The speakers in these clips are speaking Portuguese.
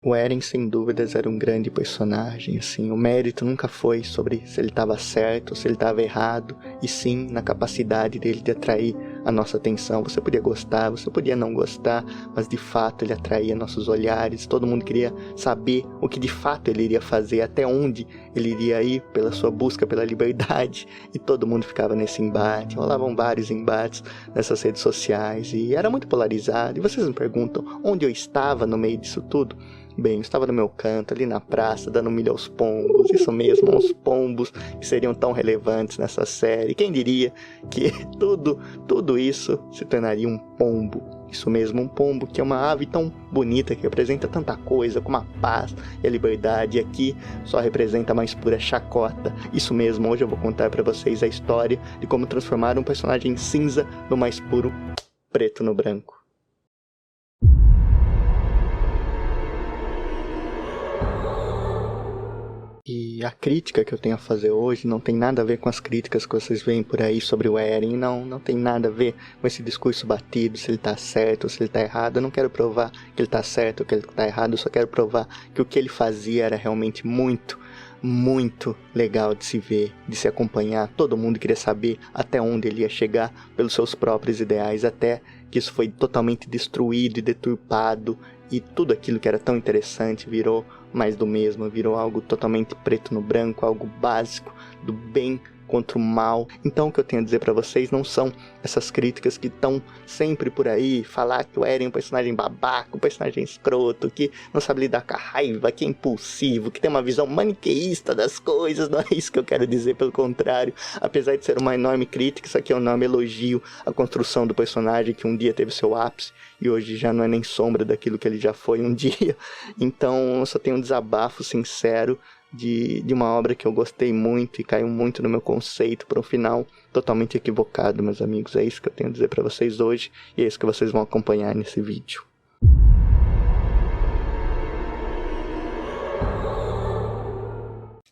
O Eren, sem dúvidas, era um grande personagem, assim. O mérito nunca foi sobre se ele estava certo ou se ele estava errado, e sim na capacidade dele de atrair a nossa atenção. Você podia gostar, você podia não gostar, mas de fato ele atraía nossos olhares. Todo mundo queria saber o que de fato ele iria fazer, até onde ele iria ir pela sua busca pela liberdade, e todo mundo ficava nesse embate. Rolavam vários embates nessas redes sociais, e era muito polarizado. E vocês me perguntam onde eu estava no meio disso tudo? Bem, eu estava no meu canto, ali na praça, dando milho aos pombos. Isso mesmo, aos pombos que seriam tão relevantes nessa série. Quem diria que tudo isso se tornaria um pombo? Isso mesmo, um pombo, que é uma ave tão bonita, que representa tanta coisa, como a paz e a liberdade. E aqui só representa a mais pura chacota. Isso mesmo, hoje eu vou contar para vocês a história de como transformar um personagem cinza no mais puro preto no branco. E a crítica que eu tenho a fazer hoje não tem nada a ver com as críticas que vocês veem por aí sobre o Eren. Não tem nada a ver com esse discurso batido, se ele tá certo ou se ele tá errado. Eu não quero provar que ele tá certo ou que ele tá errado, eu só quero provar que o que ele fazia era realmente muito legal de se ver, de se acompanhar. Todo mundo queria saber até onde ele ia chegar pelos seus próprios ideais, até que isso foi totalmente destruído e deturpado, e tudo aquilo que era tão interessante virou mais do mesmo, virou algo totalmente preto no branco, algo básico do bem contra o mal. Então o que eu tenho a dizer pra vocês não são essas críticas que estão sempre por aí, falar que o Eren é um personagem babaca, um personagem escroto, que não sabe lidar com a raiva, que é impulsivo, que tem uma visão maniqueísta das coisas. Não é isso que eu quero dizer, pelo contrário. Apesar de ser uma enorme crítica, isso aqui é um enorme elogio à construção do personagem, que um dia teve seu ápice e hoje já não é nem sombra daquilo que ele já foi um dia. Então eu só tenho um desabafo sincero de uma obra que eu gostei muito e caiu muito no meu conceito para um final totalmente equivocado, meus amigos. É isso que eu tenho a dizer para vocês hoje, e é isso que vocês vão acompanhar nesse vídeo.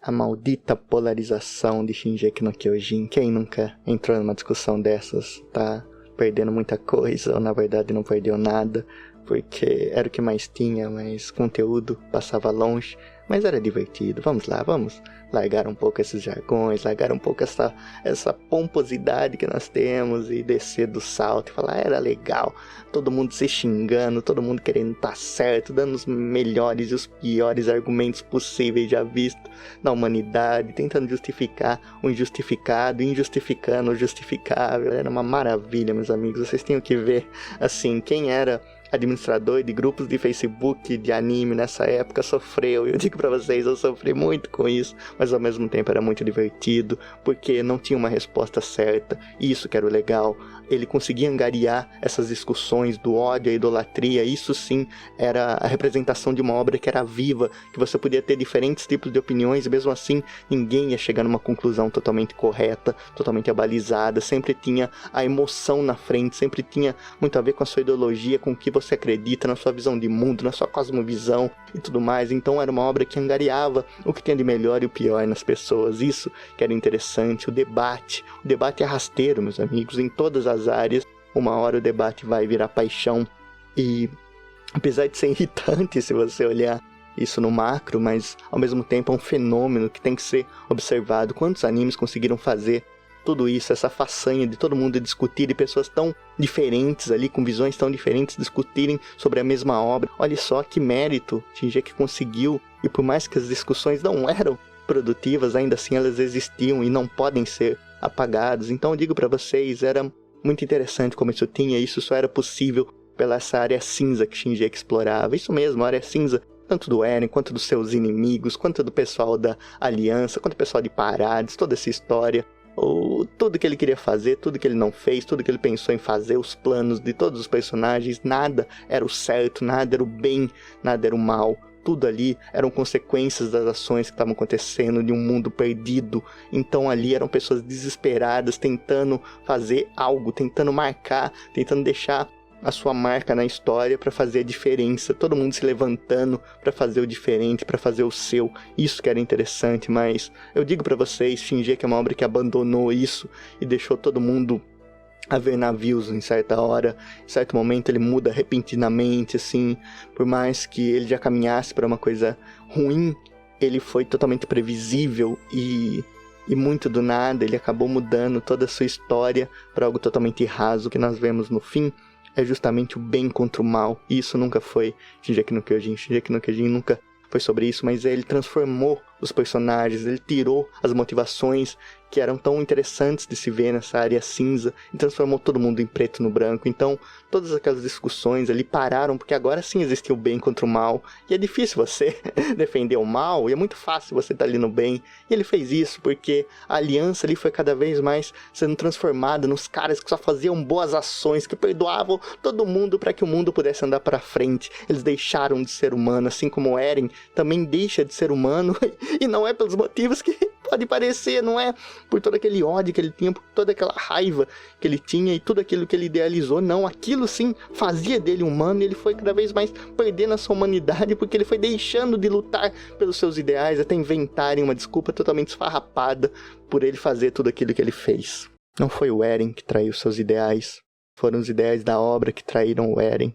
A maldita polarização de Shingeki no Kyojin. Quem nunca entrou numa discussão dessas tá perdendo muita coisa, ou na verdade não perdeu nada, porque era o que mais tinha, mas conteúdo passava longe. Mas era divertido. Vamos lá, vamos largar um pouco esses jargões, largar um pouco essa pomposidade que nós temos e descer do salto e falar, era legal. Todo mundo se xingando, todo mundo querendo estar certo, dando os melhores e os piores argumentos possíveis já vistos na humanidade, tentando justificar o injustificado, injustificando o justificável. Era uma maravilha, meus amigos. Vocês tinham que ver, assim, quem era administrador de grupos de Facebook de anime nessa época sofreu. Eu digo pra vocês, eu sofri muito com isso, mas ao mesmo tempo era muito divertido, porque não tinha uma resposta certa, e isso que era o legal. Ele conseguia angariar essas discussões do ódio, a idolatria. Isso sim era a representação de uma obra que era viva, que você podia ter diferentes tipos de opiniões e mesmo assim ninguém ia chegar numa conclusão totalmente correta, totalmente abalizada. Sempre tinha a emoção na frente, sempre tinha muito a ver com a sua ideologia, com o que você acredita, na sua visão de mundo, na sua cosmovisão e tudo mais. Então era uma obra que angariava o que tinha de melhor e o pior nas pessoas. Isso que era interessante. O debate é rasteiro, meus amigos, em todas as áreas. Uma hora o debate vai virar paixão, e apesar de ser irritante se você olhar isso no macro, mas ao mesmo tempo é um fenômeno que tem que ser observado. Quantos animes conseguiram fazer tudo isso, essa façanha de todo mundo discutir, e pessoas tão diferentes ali, com visões tão diferentes, discutirem sobre a mesma obra? Olha só que mérito Shingeki conseguiu, e por mais que as discussões não eram produtivas, ainda assim elas existiam e não podem ser apagadas. Então eu digo para vocês, era muito interessante como isso tinha, isso só era possível pela essa área cinza que Shingeki explorava. Isso mesmo, a área cinza, tanto do Eren, quanto dos seus inimigos, quanto do pessoal da Aliança, quanto do pessoal de Parades, toda essa história. Tudo que ele queria fazer, tudo que ele não fez, tudo que ele pensou em fazer, os planos de todos os personagens, nada era o certo, nada era o bem, nada era o mal. Tudo ali eram consequências das ações que estavam acontecendo de um mundo perdido. Então ali eram pessoas desesperadas, tentando fazer algo, tentando marcar, tentando deixar a sua marca na história para fazer a diferença. Todo mundo se levantando para fazer o diferente, para fazer o seu. Isso que era interessante, mas eu digo para vocês, Shingeki é uma obra que abandonou isso e deixou todo mundo a ver navios em certa hora, em certo momento ele muda repentinamente, assim, por mais que ele já caminhasse para uma coisa ruim, ele foi totalmente previsível e muito do nada ele acabou mudando toda a sua história para algo totalmente raso. O que nós vemos no fim é justamente o bem contra o mal, e isso nunca foi Shingeki no Kyojin. Shingeki no Kyojin nunca foi sobre isso, mas ele transformou os personagens, ele tirou as motivações que eram tão interessantes de se ver nessa área cinza e transformou todo mundo em preto no branco. Então todas aquelas discussões ali pararam, porque agora sim existia o bem contra o mal, e é difícil você defender o mal, e é muito fácil você estar ali no bem, e ele fez isso porque a aliança ali foi cada vez mais sendo transformada nos caras que só faziam boas ações, que perdoavam todo mundo para que o mundo pudesse andar para frente. Eles deixaram de ser humano, assim como Eren também deixa de ser humano, e não é pelos motivos que pode parecer, não é por todo aquele ódio que ele tinha, por toda aquela raiva que ele tinha e tudo aquilo que ele idealizou, não, aquilo sim fazia dele humano, e ele foi cada vez mais perdendo a sua humanidade, porque ele foi deixando de lutar pelos seus ideais, até inventarem uma desculpa totalmente esfarrapada por ele fazer tudo aquilo que ele fez. Não foi o Eren que traiu seus ideais, foram os ideais da obra que traíram o Eren.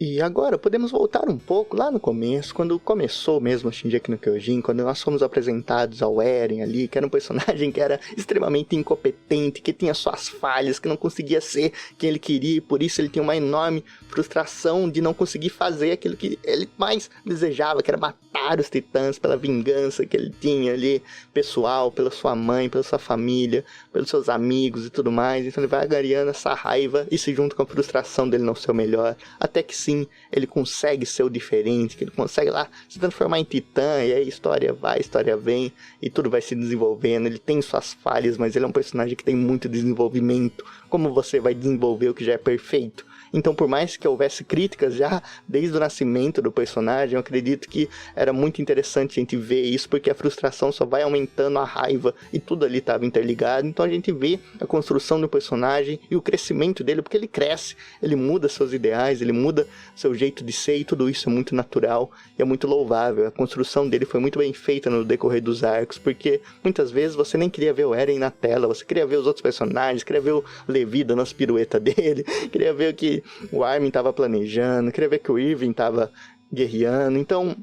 E agora podemos voltar um pouco lá no começo, quando começou mesmo o Shingeki no Kyojin, quando nós fomos apresentados ao Eren ali, que era um personagem que era extremamente incompetente, que tinha suas falhas, que não conseguia ser quem ele queria, e por isso ele tinha uma enorme frustração de não conseguir fazer aquilo que ele mais desejava, que era matar os titãs pela vingança que ele tinha ali, pessoal, pela sua mãe, pela sua família, pelos seus amigos e tudo mais. Então ele vai agariando essa raiva e se junta com a frustração dele não ser o melhor, até que sim, ele consegue ser o diferente, que ele consegue lá se transformar em titã, e aí história vai, história vem, e tudo vai se desenvolvendo. Ele tem suas falhas, mas ele é um personagem que tem muito desenvolvimento. Como você vai desenvolver o que já é perfeito? Então, por mais que houvesse críticas já desde o nascimento do personagem, eu acredito que era muito interessante a gente ver isso, porque a frustração só vai aumentando a raiva, e tudo ali estava interligado. Então a gente vê a construção do personagem e o crescimento dele, porque ele cresce, ele muda seus ideais, ele muda seu jeito de ser, e tudo isso é muito natural e é muito louvável. A construção dele foi muito bem feita no decorrer dos arcos, porque muitas vezes você nem queria ver o Eren na tela, você queria ver os outros personagens, queria ver o Levi dando as piruetas dele, queria ver o que o Armin estava planejando, queria ver que o Irving estava guerreando. Então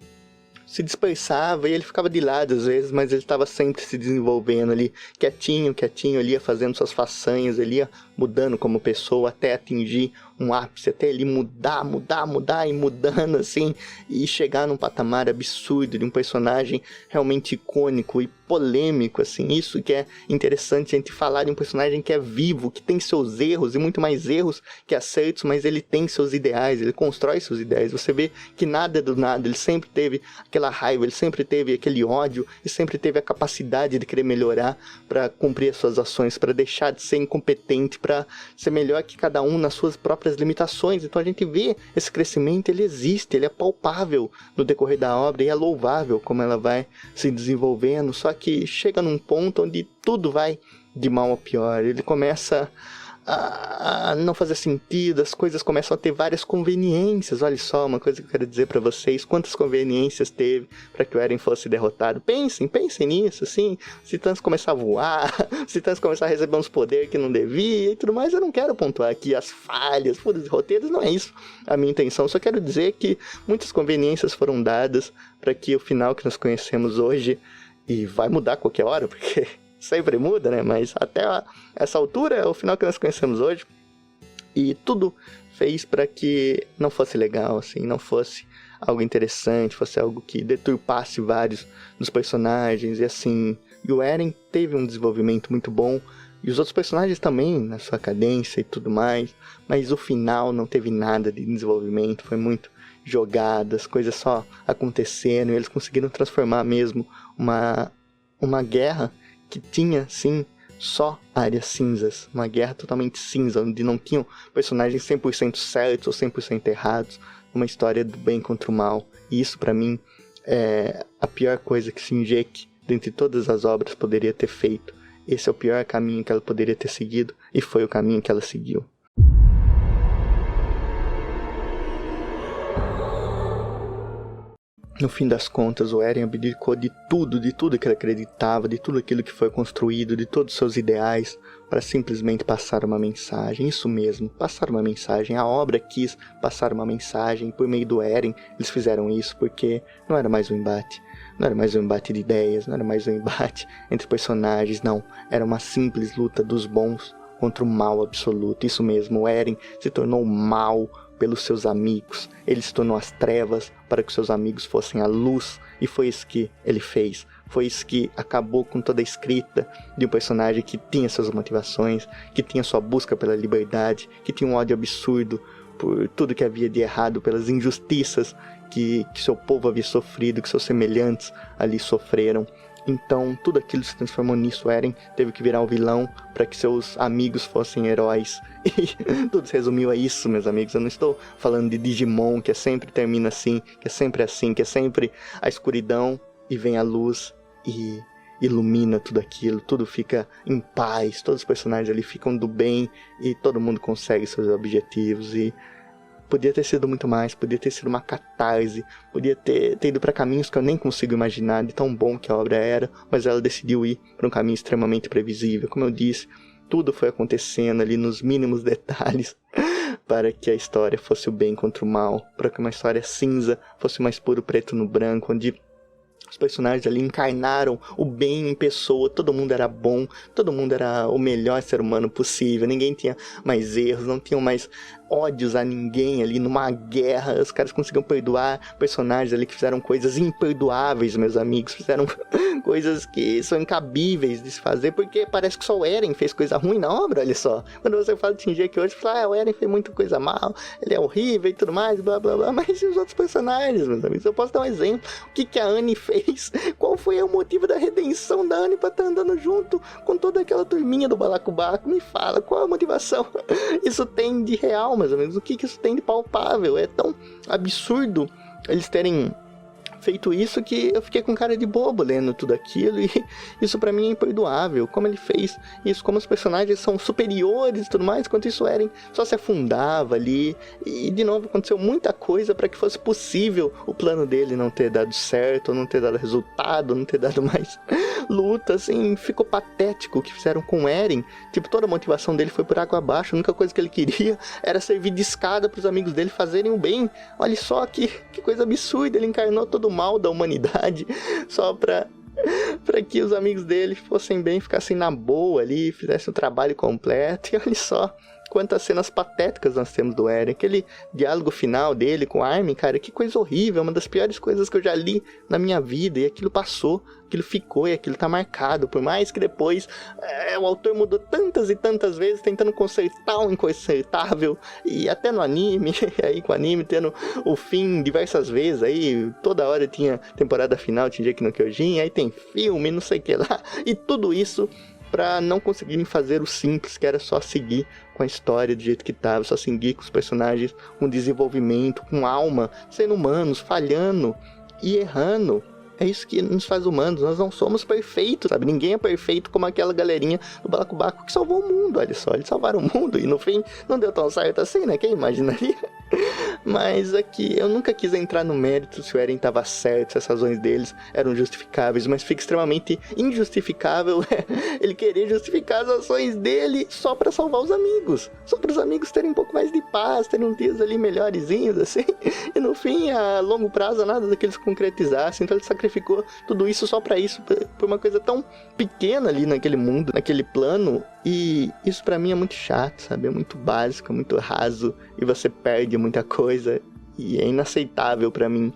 se dispersava e ele ficava de lado às vezes, mas ele estava sempre se desenvolvendo ali, quietinho, ele ia fazendo suas façanhas, ele ia mudando como pessoa até atingir um ápice, até ele mudar e mudando assim, e chegar num patamar absurdo de um personagem realmente icônico e polêmico, assim. Isso que é interessante a gente falar de um personagem que é vivo, que tem seus erros e muito mais erros que acertos, mas ele tem seus ideais, ele constrói seus ideais. Você vê que nada é do nada, ele sempre teve aquela raiva, ele sempre teve aquele ódio e sempre teve a capacidade de querer melhorar para cumprir as suas ações, para deixar de ser incompetente, para ser melhor que cada um nas suas próprias limitações. Então a gente vê esse crescimento, ele existe, ele é palpável no decorrer da obra, e é louvável como ela vai se desenvolvendo, só que chega num ponto onde tudo vai de mal a pior. Ele começa a não fazer sentido, as coisas começam a ter várias conveniências. Olha só, uma coisa que eu quero dizer pra vocês, quantas conveniências teve para que o Eren fosse derrotado. Pensem nisso, assim, os titãs começar a voar, os titãs começar a receber uns poderes que não devia e tudo mais. Eu não quero pontuar aqui as falhas, furos de roteiros, não é isso a minha intenção. Só quero dizer que muitas conveniências foram dadas para que o final que nós conhecemos hoje, e vai mudar a qualquer hora, porque sempre muda, né? Mas até essa altura é o final que nós conhecemos hoje. E tudo fez para que não fosse legal, assim, não fosse algo interessante, fosse algo que deturpasse vários dos personagens. E assim, e o Eren teve um desenvolvimento muito bom, e os outros personagens também, na sua cadência e tudo mais. Mas o final não teve nada de desenvolvimento, foi muito jogadas, coisas só acontecendo, e eles conseguiram transformar mesmo uma guerra que tinha, sim, só áreas cinzas, uma guerra totalmente cinza, onde não tinham personagens 100% certos ou 100% errados, uma história do bem contra o mal. E isso, pra mim, é a pior coisa que Shingeki, dentre todas as obras, poderia ter feito. Esse é o pior caminho que ela poderia ter seguido, e foi o caminho que ela seguiu. No fim das contas, o Eren abdicou de tudo que ele acreditava, de tudo aquilo que foi construído, de todos os seus ideais, para simplesmente passar uma mensagem. Isso mesmo, passar uma mensagem. A obra quis passar uma mensagem, por meio do Eren eles fizeram isso, porque não era mais um embate. Não era mais um embate de ideias, não era mais um embate entre personagens, não. Era uma simples luta dos bons contra o mal absoluto. Isso mesmo, o Eren se tornou mal pelos seus amigos. Ele se tornou as trevas para que seus amigos fossem a luz. E foi isso que ele fez. Foi isso que acabou com toda a escrita de um personagem que tinha suas motivações, que tinha sua busca pela liberdade, que tinha um ódio absurdo por tudo que havia de errado, pelas injustiças que seu povo havia sofrido, que seus semelhantes ali sofreram. Então tudo aquilo se transformou nisso. Eren teve que virar o vilão para que seus amigos fossem heróis. E tudo se resumiu a isso, meus amigos. Eu não estou falando de Digimon, que sempre termina assim, que é sempre assim, que é sempre a escuridão e vem a luz e ilumina tudo aquilo, tudo fica em paz, todos os personagens ali ficam do bem e todo mundo consegue seus objetivos. E podia ter sido muito mais, podia ter sido uma catarse, podia ter ido para caminhos que eu nem consigo imaginar, de tão bom que a obra era, mas ela decidiu ir para um caminho extremamente previsível. Como eu disse, tudo foi acontecendo ali nos mínimos detalhes para que a história fosse o bem contra o mal, para que uma história cinza fosse mais puro preto no branco, onde os personagens ali encarnaram o bem em pessoa, todo mundo era bom, todo mundo era o melhor ser humano possível, ninguém tinha mais erros, não tinham mais ódios a ninguém ali numa guerra. Os caras conseguiam perdoar personagens ali que fizeram coisas imperdoáveis, meus amigos, fizeram coisas que são incabíveis de se fazer, porque parece que só o Eren fez coisa ruim na obra, olha só. Quando você fala de Shingeki hoje, você fala, o Eren fez muita coisa mal, ele é horrível e tudo mais, blá blá blá, mas e os outros personagens, meus amigos? Eu posso dar um exemplo, o que a Anne fez? Qual foi o motivo da redenção da Anne pra estar andando junto com toda aquela turminha do Balacobaco? Me fala, qual a motivação isso tem de real, mais ou menos? O que isso tem de palpável? É tão absurdo eles terem feito isso que eu fiquei com cara de bobo lendo tudo aquilo, e isso pra mim é imperdoável. Como ele fez isso, como os personagens são superiores e tudo mais, enquanto isso Eren só se afundava ali, e de novo aconteceu muita coisa para que fosse possível o plano dele não ter dado certo, não ter dado resultado, não ter dado mais luta, assim, ficou patético o que fizeram com o Eren. Tipo, toda a motivação dele foi por água abaixo, a única coisa que ele queria era servir de escada pros amigos dele fazerem o bem. Olha só que coisa absurda, ele encarnou todo o mal da humanidade só pra que os amigos dele fossem bem, ficassem na boa ali, fizessem o trabalho completo. E olha só quantas cenas patéticas nós temos do Eren. Aquele diálogo final dele com a Armin, cara, que coisa horrível, uma das piores coisas que eu já li na minha vida. E aquilo passou, aquilo ficou e aquilo tá marcado. Por mais que depois o autor mudou tantas e tantas vezes, tentando consertar o inconsertável. E até no anime, aí com o anime tendo o fim diversas vezes. Aí toda hora tinha temporada final, tinha Shingeki no Kyojin, aí tem filme, não sei o que lá. E tudo isso pra não conseguirem fazer o simples, que era só seguir com a história do jeito que tava, só seguir com os personagens com desenvolvimento, com alma, sendo humanos, falhando e errando. É isso que nos faz humanos, nós não somos perfeitos, sabe? Ninguém é perfeito como aquela galerinha do Balacobaco que salvou o mundo, olha só, eles salvaram o mundo e no fim não deu tão certo assim, né? Quem imaginaria? Mas aqui eu nunca quis entrar no mérito se o Eren estava certo, se as razões deles eram justificáveis, mas fica extremamente injustificável ele querer justificar as ações dele só para salvar os amigos, só para os amigos terem um pouco mais de paz, terem uns dias ali melhorzinhos assim, e no fim a longo prazo nada daqueles concretizassem. Então ele sacrificou tudo isso só para isso, por uma coisa tão pequena ali naquele mundo, naquele plano. E isso pra mim é muito chato, sabe? É muito básico, é muito raso, e você perde muita coisa, e é inaceitável pra mim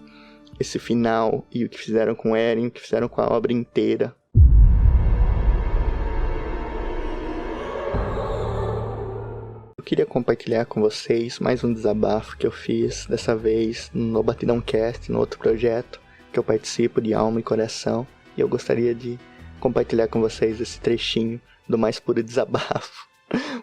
esse final e o que fizeram com o Eren, o que fizeram com a obra inteira. Eu queria compartilhar com vocês mais um desabafo que eu fiz, dessa vez no Batidão Cast, no outro projeto que eu participo de Alma e Coração, e eu gostaria de compartilhar com vocês esse trechinho do mais puro desabafo,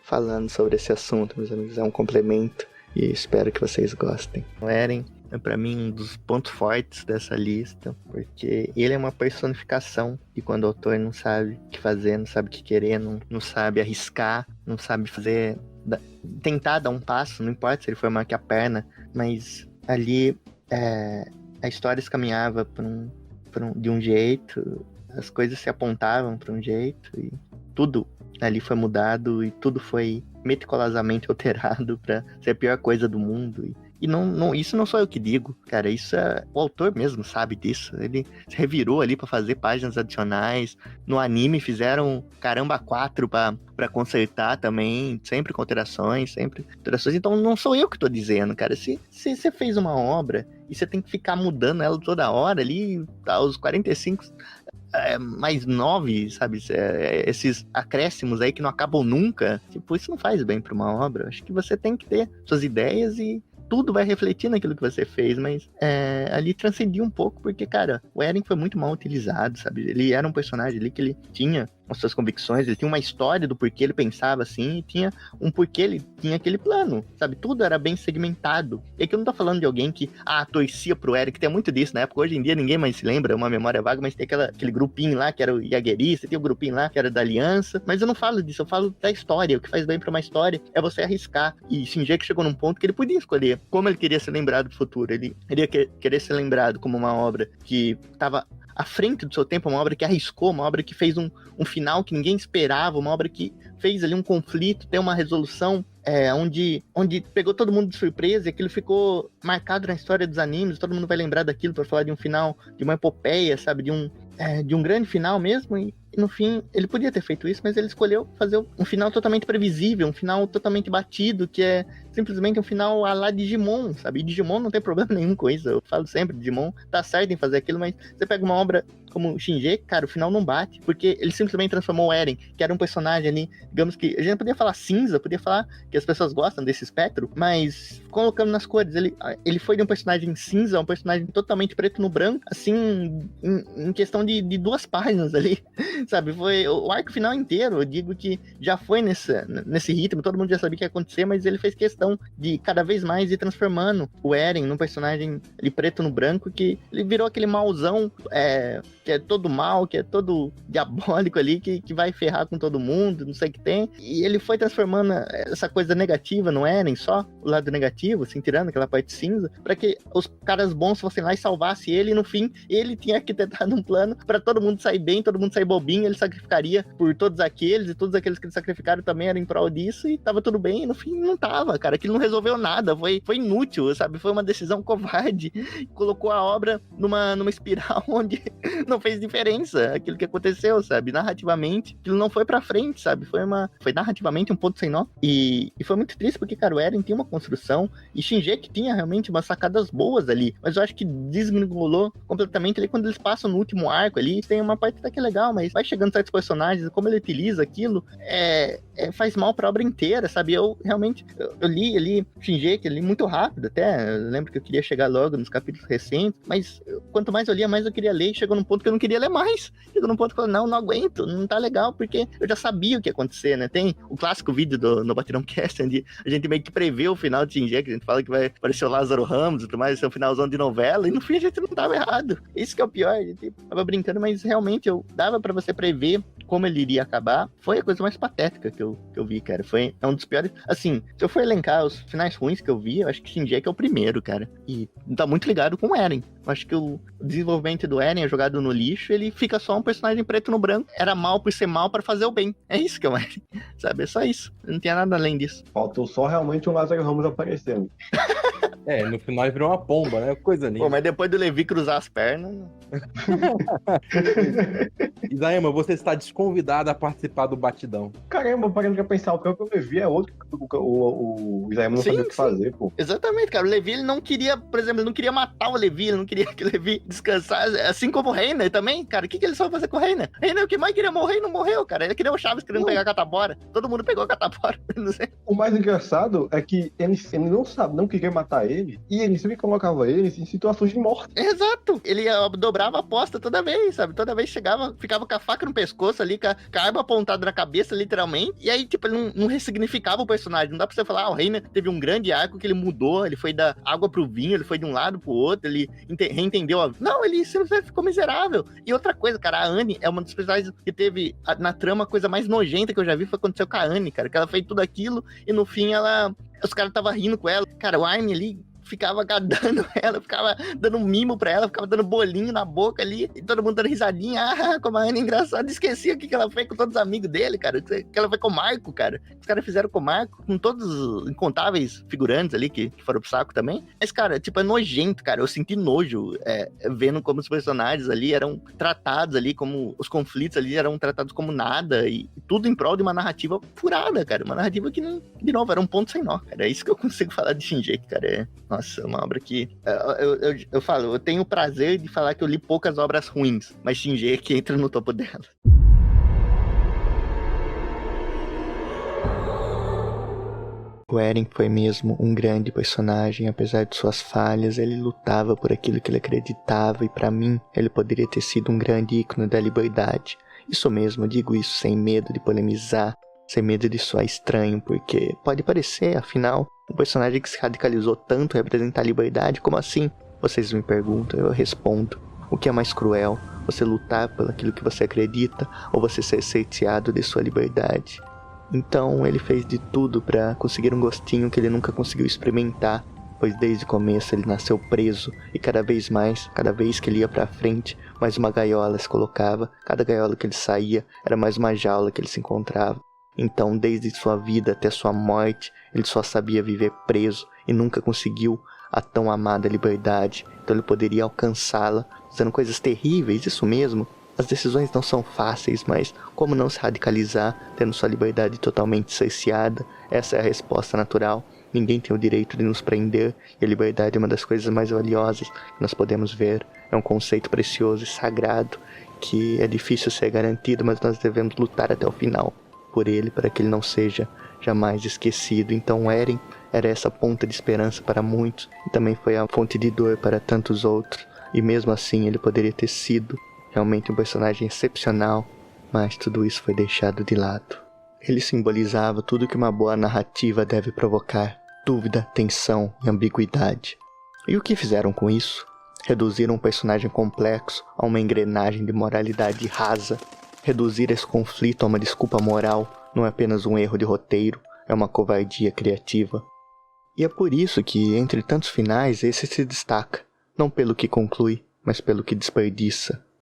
falando sobre esse assunto, meus amigos. É um complemento e espero que vocês gostem. O Eren é pra mim um dos pontos fortes dessa lista, porque ele é uma personificação de quando o autor não sabe o que fazer, não sabe o que querer, não sabe arriscar, não sabe fazer, tentar dar um passo, não importa se ele for maior que a perna, mas ali a história se caminhava de um jeito, as coisas se apontavam para um jeito, e tudo ali foi mudado, e tudo foi meticulosamente alterado para ser a pior coisa do mundo. E não, isso não sou eu que digo, cara, isso o autor mesmo sabe disso. Ele se revirou ali pra fazer páginas adicionais. No anime fizeram caramba 4 pra consertar também, sempre com alterações, Então não sou eu que tô dizendo, cara. Se você fez uma obra e você tem que ficar mudando ela toda hora ali, aos 45... mais 9, sabe? Esses acréscimos aí que não acabam nunca. Tipo, isso não faz bem pra uma obra. Acho que você tem que ter suas ideias e tudo vai refletir naquilo que você fez, mas ali transcendia um pouco, porque, cara, o Eren foi muito mal utilizado, sabe? Ele era um personagem ali que ele tinha as suas convicções, ele tinha uma história do porquê ele pensava assim, e tinha um porquê ele tinha aquele plano, sabe? Tudo era bem segmentado. E aqui eu não tô falando de alguém que, torcia pro Eren, que tem muito disso na época. Hoje em dia ninguém mais se lembra, é uma memória vaga, mas tem aquele grupinho lá que era o Jaegerista, tem o grupinho lá que era da Aliança, mas eu não falo disso, eu falo da história. O que faz bem pra uma história é você arriscar. E Shinji chegou num ponto que ele podia escolher como ele queria ser lembrado no futuro. Ele iria querer ser lembrado como uma obra que estava à frente do seu tempo, uma obra que arriscou, uma obra que fez um final que ninguém esperava, uma obra que fez ali um conflito, ter uma resolução onde pegou todo mundo de surpresa, e aquilo ficou marcado na história dos animes, todo mundo vai lembrar daquilo para falar de um final, de uma epopeia, sabe, de um grande final mesmo, e no fim, ele podia ter feito isso, mas ele escolheu fazer um final totalmente previsível, um final totalmente batido, que é simplesmente um final à la Digimon, sabe? E Digimon não tem problema nenhum com isso, eu falo sempre, Digimon tá certo em fazer aquilo, mas você pega uma obra como Shinji, cara, o final não bate, porque ele simplesmente transformou o Eren, que era um personagem ali, digamos que, a gente podia falar cinza, podia falar que as pessoas gostam desse espectro, mas colocando nas cores, ele foi de um personagem cinza a um personagem totalmente preto no branco, assim, em questão de 2 páginas ali, sabe? Foi o arco final inteiro, eu digo que já foi nesse ritmo, todo mundo já sabia o que ia acontecer, mas ele fez questão de cada vez mais ir transformando o Eren num personagem ali preto no branco, que ele virou aquele mauzão, que é todo mal, que é todo diabólico ali, que vai ferrar com todo mundo, não sei o que tem, e ele foi transformando essa coisa negativa no Eren, só o lado negativo, assim, tirando aquela parte cinza, para que os caras bons fossem lá e salvassem ele, e no fim, ele tinha arquitetado um plano para todo mundo sair bem, todo mundo sair bobinho, ele sacrificaria por todos aqueles, e todos aqueles que ele sacrificaram também eram em prol disso, e tava tudo bem, e no fim não tava, cara, aquilo não resolveu nada, foi inútil, sabe, foi uma decisão covarde, colocou a obra numa espiral onde não fez diferença aquilo que aconteceu, sabe, narrativamente, aquilo não foi pra frente, sabe, foi narrativamente um ponto sem nó, e foi muito triste, porque, cara, o Eren tinha uma construção, e Shinji que tinha realmente umas sacadas boas ali, mas eu acho que desgringolou completamente ali quando eles passam no último arco ali, tem uma parte até que é legal, mas vai chegando certos personagens, como ele utiliza aquilo, faz mal pra obra inteira, sabe, eu realmente, eu li ali Shinji, que eu li muito rápido até, eu lembro que eu queria chegar logo nos capítulos recentes, mas quanto mais eu lia, mais eu queria ler, e chegou num ponto que eu não queria ler mais, chegou num ponto que eu falei, não aguento, não tá legal, porque eu já sabia o que ia acontecer, né, tem o clássico vídeo no Batidão Cast, onde a gente meio que prevê o final de Shinji, que a gente fala que vai aparecer o Lázaro Ramos e tudo mais, vai ser um finalzão de novela, e no fim a gente não tava errado, isso que é o pior, a gente tava brincando, mas realmente dava pra você prever como ele iria acabar, foi a coisa mais patética que eu vi, cara, é um dos piores, assim, se eu for elencar os finais ruins que eu vi, eu acho que Shinji é o primeiro, cara, e tá muito ligado com o Eren, eu acho que o desenvolvimento do Eren é jogado no lixo, ele fica só um personagem preto no branco, era mal por ser mal pra fazer o bem, é isso que é o Eren, sabe, é só isso, não tinha nada além disso. Faltou só realmente o Lázaro Ramos aparecendo. No final ele virou uma pomba, né? Coisa linda. Pô, mas depois do Levi cruzar as pernas... Isayama, você está desconvidado a participar do Batidão. Caramba, parando pra pensar, o pior que eu Levi é outro que o Isayama não sabia o que fazer, pô. Exatamente, cara, o Levi, ele não queria, por exemplo, ele não queria matar o Levi, ele não queria que o Levi descansasse, assim como o Reiner também, cara, o que ele só fazer com o Reiner? Reiner, o que mais queria morrer e não morreu, cara, ele queria o Chaves querendo pegar a Catabora, todo mundo pegou a Catabora, não sei. O mais engraçado é que ele não queria matar ele, e ele sempre colocava ele em situações de morte. Exato, ele dobrava a aposta toda vez, sabe, toda vez chegava, ficava com a faca no pescoço ali, com a arma apontada na cabeça, literalmente, e aí, tipo, ele não ressignificava o personagem, não dá pra você falar, o Reiner teve um grande arco que ele mudou, ele foi da água pro vinho, ele foi de um lado pro outro, ele reentendeu Não, ele simplesmente ficou miserável. E outra coisa, cara, a Anne é uma das personagens que teve na trama a coisa mais nojenta que eu já vi, foi acontecer com a Anne, cara, que ela fez tudo aquilo, e no fim os caras estavam rindo com ela. Cara, o Armin ali ficava gadando ela, ficava dando mimo pra ela, ficava dando bolinho na boca ali, e todo mundo dando risadinha. Ah, como a Anne é engraçada. Esquecia o que ela fez com todos os amigos dele, cara. Que ela foi com o Marco, cara. Os caras fizeram com o Marco, com todos os incontáveis figurantes ali que foram pro saco também. Mas, cara, tipo, é nojento, cara. Eu senti nojo vendo como os personagens ali eram tratados ali, como os conflitos ali eram tratados como nada, e tudo em prol de uma narrativa furada, cara. Uma narrativa que, não, de novo, era um ponto sem nó, cara. É isso que eu consigo falar de Shingeki, cara. Nossa, é uma obra que... Eu falo, eu tenho o prazer de falar que eu li poucas obras ruins, mas Shingeki entra no topo dela. O Eren foi mesmo um grande personagem, apesar de suas falhas, ele lutava por aquilo que ele acreditava e pra mim, ele poderia ter sido um grande ícone da liberdade. Isso mesmo, eu digo isso sem medo de polemizar, sem medo de soar estranho, porque pode parecer, afinal, um personagem que se radicalizou tanto representar a liberdade, como assim? Vocês me perguntam, eu respondo. O que é mais cruel? Você lutar por aquilo que você acredita ou você ser cerceado de sua liberdade? Então ele fez de tudo para conseguir um gostinho que ele nunca conseguiu experimentar, pois desde o começo ele nasceu preso e cada vez mais, cada vez que ele ia para frente, mais uma gaiola se colocava, cada gaiola que ele saía era mais uma jaula que ele se encontrava. Então desde sua vida até sua morte, ele só sabia viver preso e nunca conseguiu a tão amada liberdade, então ele poderia alcançá-la fazendo coisas terríveis, isso mesmo. As decisões não são fáceis, mas como não se radicalizar, tendo sua liberdade totalmente cerceada? Essa é a resposta natural. Ninguém tem o direito de nos prender, e a liberdade é uma das coisas mais valiosas que nós podemos ver. É um conceito precioso e sagrado, que é difícil ser garantido, mas nós devemos lutar até o final por ele, para que ele não seja jamais esquecido. Então Eren era essa ponta de esperança para muitos, e também foi a fonte de dor para tantos outros, e mesmo assim ele poderia ter sido realmente um personagem excepcional, mas tudo isso foi deixado de lado. Ele simbolizava tudo que uma boa narrativa deve provocar: dúvida, tensão e ambiguidade. E o que fizeram com isso? Reduziram um personagem complexo a uma engrenagem de moralidade rasa. Reduzir esse conflito a uma desculpa moral não é apenas um erro de roteiro, é uma covardia criativa. E é por isso que, entre tantos finais, esse se destaca, não pelo que conclui, mas pelo que desperdiça.